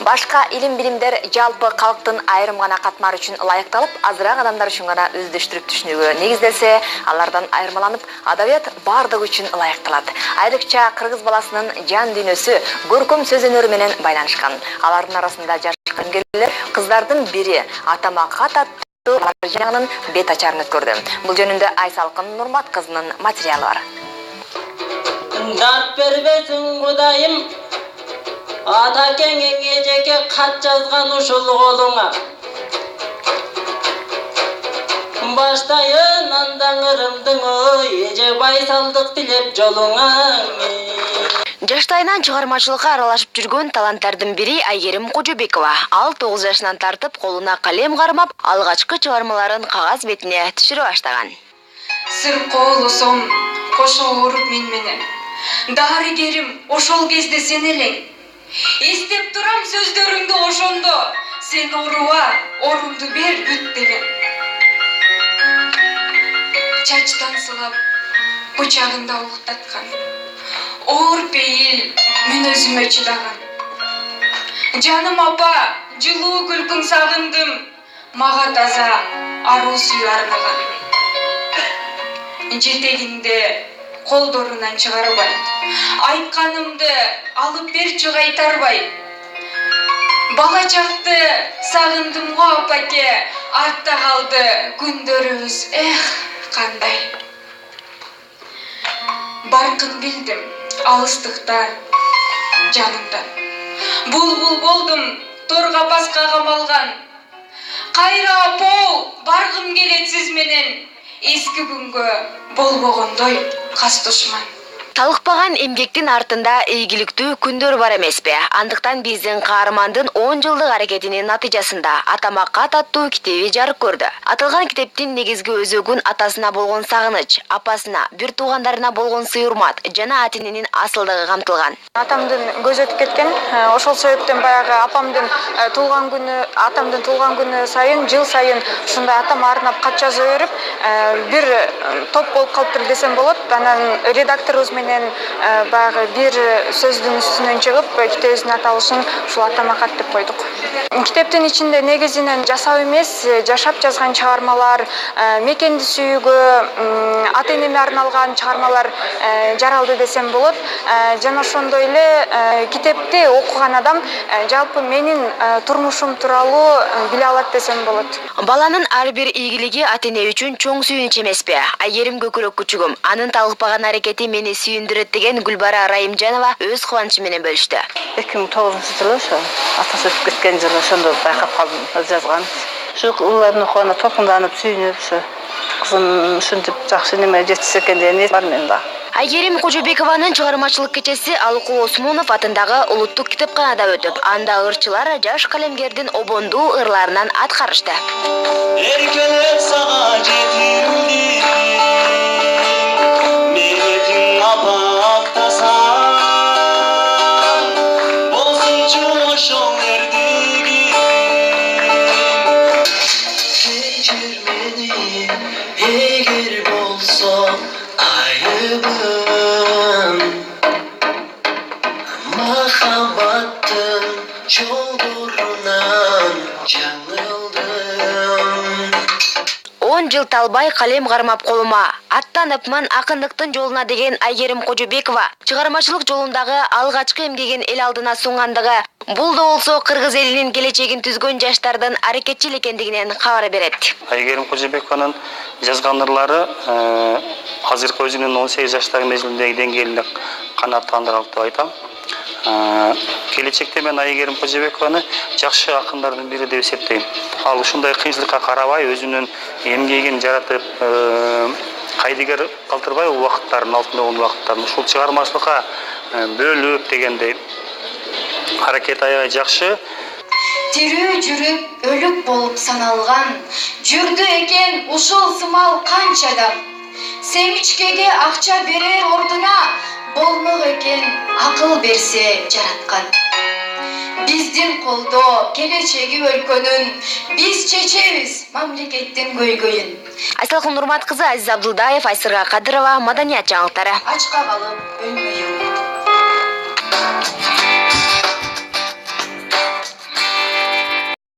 Башка илим-билимдер жалпы калктын айрым гана катмары үчүн ылайыкталып, азыраак адамдар үчүн гана өздөштүрүп түшүнүүгө негизделсе, алардан айырмаланып, адабият бардыгы үчүн ылайыкталат. Айрыкча кыргыз баласынын жан дүйнөсү көркөм сөз өнөрү менен байланышкан. Алардын арасында жаш калымгерлер кыздардын бири Атама кат аттуу жинагынын бет ачарын өткөрдү. Бул жөнүндө Айсалкын Нурмат кызынын материалы бар. Дарт бербесин Кудайым, ата кеңеңе жеке кат жазган ушул колуңа. Баштайын андан ырымдың эже байсалдык тилеп жолуңа. Жаштайынан чыгармачылыкка аралашып жүргөн таланттардын бири Айгерим Кожобекова. Ал 9 жашынан тартып колуна калем кармап, алгачкы чыгармаларын кагаз бетине түшүрө баштаган. Сыр колусом кошо ооруп мен менен. Дарыгерим ошол кезде сен элең. Эстеп турам сөздөрүңдү ошондо. Сен ооруба, орунду бер бүт деген. Чачтан сылап, бычагында уктаткан. Оор пейил мен өзүмө чыдаган. Жаным апа, жылуу күлкүң сагындым. Мага таза аруу сүйүү арнаган. Жетегинде колдорунан чыгарбай, айтканымды алып берчи кайтарбай. Бала чакты сагындым го апаке, артта калды күндөрүбүз, кандай. Баркын билдим алыстыкта жанымдан. Булбул болдум торга паска камалган. Кайра апол баргым келет сиз менен. Эски күнгө болбогондой кас душман. Талыкпаган эмгектин артында ийгиликтүү күндөр бар эмеспи? Андыктан биздин каармандын 10 жылдык аракетинин натыйжасында Атама кат аттуу китеби жарык көрдү. Аталган китептин негизги өзөгүн атасына болгон сагыныч, апасына, бир туугандарына болгон сый урмат жана атининин асылдыгы камтылган. Атамдын көзү өтүп кеткен. Ошол себептен баягы атамдын туулган күнү сайын, жыл сайын ушундай атама арнап кат жазып берип, бир топ болуп калыптыр десем болот. Анан редакторубуз менен баягы бир сөздүн үстүнөн чыгып, китебибиздин аталышын ушул Атама кат деп койдук. Китептин ичинде негизинен жасап эмес, жашап жазган чыгармалар, мекенди сүйүүгө, ата-энеме арналган чыгармалар жаралды десем болот. Жана ошондой эле китепти окуган адам жалпы менин турмушум тууралуу биле алат десем болот. Баланын ар бир ийгилиги ата-эне үчүн чоң сүйүнүч эмеспи? Айгерим көкүрөк күчүгүм, анын талыкпаган аракети мени сүйүндүрөт деген Гүлбара Райымжанова өз кубанычы менен бөлүштү. 2009-жылы ошо атасы өтүп кеткен жылы ошондо байкап калдым, жазган. Ушу улардын окугана толкунданып, сүйүнүп, ушу кызым ушинтип жакшы неме жетишсе экен деген бар менин да. Айгерим Кожобекованын чыгармачылык кечеси Алыкул Осмонов атындагы Улуттук китепканада өтүп, анда ырчылар жаш калемгердин обондуу ырларынан аткарышты. Эркелеп сага жетирди, мехметиң апа актасан, болсунчу ошол эрдиги. Кечир мени, эгер болсо айыбым, махаббаттын жолдорунан жаңылдым. 10 жыл талбай калем кармап колума, аттаныпмын акындыктын жолуна деген Айгерим Кожобекова чыгармачылык жолундагы алгачкы эмгегин эл алдына сунгандыгы, бул да болсо кыргыз элинин келечегин түзгөн жаштардын аракетчил экендигинен кабар берет. Айгерим Кожобекованын жазган ырлары азыркы өзүнүн 18 жаштагы мезгилиндеги деңгээлинде канааттандырат деп айтам. Келечекте мен Айгерим Кожобекованы жакшы акындардын бири деп эсептейм. Ал ушундай кыйынчылыкка карабай өзүнүн эмгегин жаратып, кайдыгер калтырбай убакыттардын алтын убакыттарын ушул чыгармачылыкка бөлүп дегендей аракет аябай жакшы. Тирүү жүрүп өлүк болуп саналган, жүрдү экен ушул сымал канча адам. Семичкеге акча берер ордуна болмок экен акыл берсе жараткан. Биздин колдо келечеги өлкөнүн, биз чечебиз мамлекеттин көйгөйүн. Айсалкын Нурмат кызы, Азиз Абдулдаев, Айсырга Кадырова, маданият жаңылыктары. Ачка калып өлмөйүң.